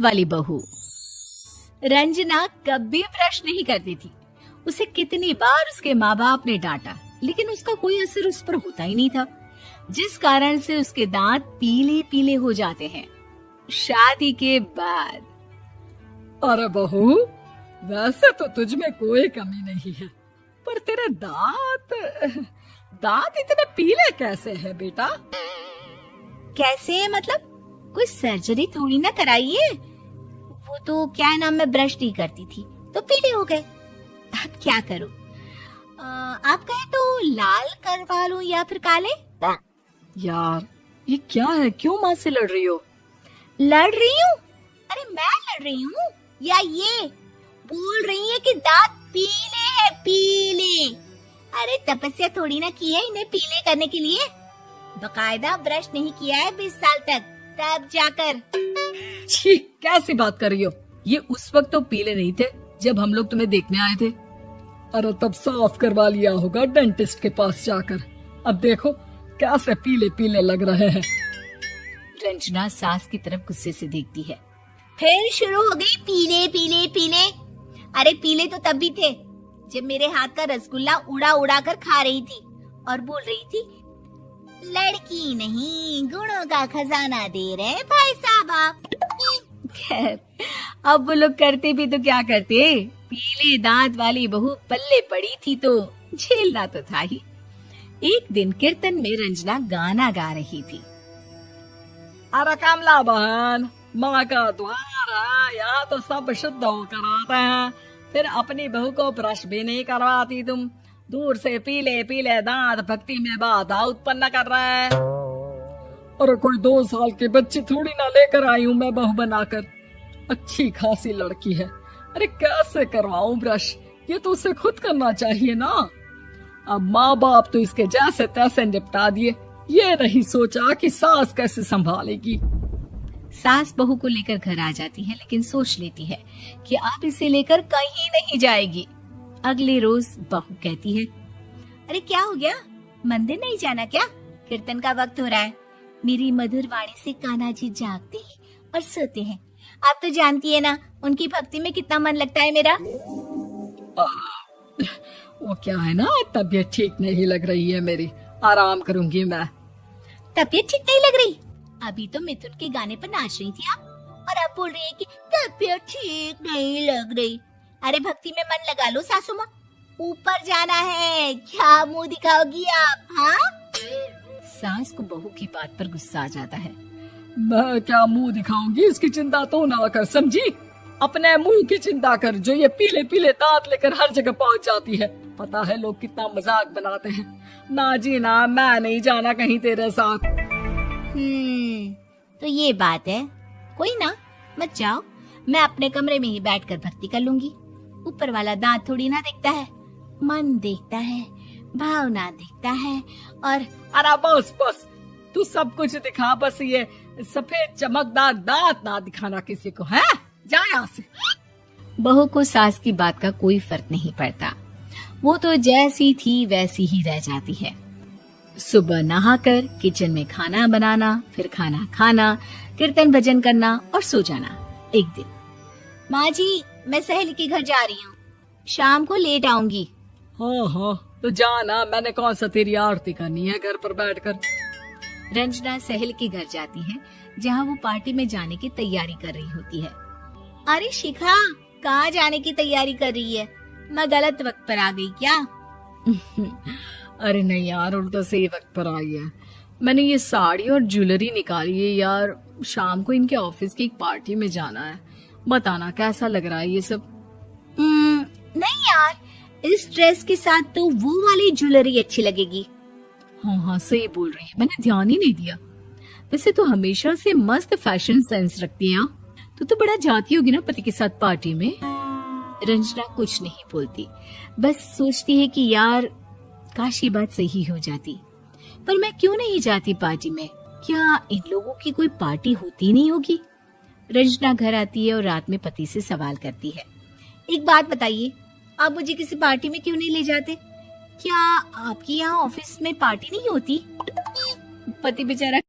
वाली बहू। रंजना कभी ब्रश नहीं करती थी। उसे कितनी बार उसके माँ बाप ने डांटा, लेकिन उसका कोई असर उस पर होता ही नहीं था, जिस कारण से उसके दांत पीले पीले हो जाते हैं। शादी के बाद अरे बहू, वैसे तो तुझ में कोई कमी नहीं है, पर तेरे दांत इतने पीले कैसे हैं बेटा? कैसे मतलब? कोई सर्जरी थोड़ी ना कराइए। वो तो क्या नाम, मैं ब्रश नहीं करती थी तो पीले हो गए। अब क्या करूं? आप कहे तो लाल करवा लूं या फिर काले? यार ये क्या है, क्यों माँ से लड़ रही हो? लड़ रही हूँ? अरे मैं लड़ रही हूँ या ये बोल रही है कि दांत पीले हैं, पीले। अरे तपस्या थोड़ी ना की है इन्हें पीले करने के लिए। बकायदा ब्रश नहीं किया है 20 साल तक, तब जाकर। छी, कैसी बात कर रही हो? ये उस वक्त तो पीले नहीं थे जब हम लोग तुम्हें देखने आए थे। अरे तब साफ करवा लिया होगा डेंटिस्ट के पास जाकर। अब देखो कैसे पीले पीले लग रहे हैं। रंजना सास की तरफ गुस्से से देखती है। फिर शुरू हो गई पीले पीले पीले। अरे पीले तो तब भी थे जब मेरे हाथ का रसगुल्ला उड़ा उड़ा कर खा रही थी और बोल रही थी, लड़की नहीं गुणों का खजाना दे रहे भाई साहब आप। खैर अब वो लोग करते भी तो क्या करते, पीले दांत वाली बहू पल्ले पड़ी थी तो झेलना तो था ही। एक दिन कीर्तन में रंजना गाना गा रही थी। अरे कमला बहन, माँ का द्वार है, यहाँ तो सब शुद्ध होकर आते हैं, फिर अपनी बहू को ब्रश भी नहीं करवाती तुम। दूर से पीले पीले दांत भक्ति में बाधा उत्पन्न कर रहा है। अरे कोई 2 साल के बच्चे थोड़ी ना लेकर आई हूँ मैं बहू बनाकर। अच्छी खासी लड़की है, अरे कैसे करवाऊं ब्रश? ये तो उसे खुद करना चाहिए ना। अब माँ बाप तो इसके जैसे तैसे निपटा दिए, ये नहीं सोचा कि सास कैसे संभालेगी। सास बहू को लेकर घर आ जाती है, लेकिन सोच लेती है कि अब इसे लेकर कहीं नहीं जाएगी। अगले रोज बहू कहती है, अरे क्या हो गया, मंदिर नहीं जाना क्या? कीर्तन का वक्त हो रहा है। मेरी मधुर वाणी से कान्हा जी जागते हैं और सोते हैं। आप तो जानती है ना उनकी भक्ति में कितना मन लगता है मेरा। वो क्या है ना, तबीयत ठीक नहीं लग रही है मेरी, आराम करूंगी मैं। तबीयत ठीक नहीं लग रही? अभी तो मिथुन के गाने पर नाच रही थी आप, और अब बोल रही है कि तबीयत ठीक नहीं लग रही। अरे भक्ति में मन लगा लो सासू माँ, ऊपर जाना है, क्या मुंह दिखाओगी आप? हाँ? सास को बहू की बात पर गुस्सा आ जाता है। मैं क्या मुंह दिखाऊंगी, इसकी चिंता तो ना कर, समझी? अपने मुंह की चिंता कर, जो ये पीले पीले दांत लेकर हर जगह पहुंच जाती है। पता है लोग कितना मजाक बनाते हैं। ना जी ना, मैं नहीं जाना कहीं तेरे साथ। तो ये बात है। कोई ना, मत जाओ, मैं अपने कमरे में ही बैठकर भक्ति कर लूंगी। ऊपर वाला दांत थोड़ी ना देखता है, मन देखता है, भावना देखता है। और अरे बस बस, तू सब कुछ दिखा, बस ये सफेद चमकदार दांत ना दिखाना किसी को, है? जा यहाँ से। बहू को सास की बात का कोई फर्क नहीं पड़ता, वो तो जैसी थी वैसी ही रह जाती है। सुबह नहाकर किचन में खाना बनाना, फिर खाना खाना, कीर्तन भजन करना और सो जाना। एक दिन, माँ जी मैं सहेली के घर जा रही हूँ, शाम को लेट आऊंगी। हाँ हाँ तो जाना, मैंने कौन सा तेरी आरती करनी है घर पर बैठकर। रंजना सहेली के घर जाती है, जहाँ वो पार्टी में जाने की तैयारी कर रही होती है। अरे शिखा, कहाँ जाने की तैयारी कर रही है? मैं गलत वक्त पर आ गई क्या? अरे नहीं यार, उल्टा सही वक्त पर आई है। मैंने ये साड़ी और ज्वेलरी निकाली है यार, शाम को इनके ऑफिस की एक पार्टी में जाना है। बताना कैसा लग रहा है ये सब? नहीं यार, इस ड्रेस के साथ तो वो वाली ज्वेलरी अच्छी लगेगी। हाँ हाँ सही बोल रही है, मैंने ध्यान ही नहीं दिया। वैसे तो हमेशा से मस्त फैशन सेंस रखती है। तो बड़ा जाती होगी ना पति के साथ पार्टी में। रंजना कुछ नहीं बोलती, बस सोचती है कि यार काश ये बात सही हो जाती, पर मैं क्यों नहीं जाती पार्टी में? क्या इन लोगों की कोई पार्टी होती नहीं होगी? रंजना घर आती है और रात में पति से सवाल करती है, एक बात बताइए, आप मुझे किसी पार्टी में क्यों नहीं ले जाते? क्या आपके यहाँ ऑफिस में पार्टी नहीं होती? पति बेचारा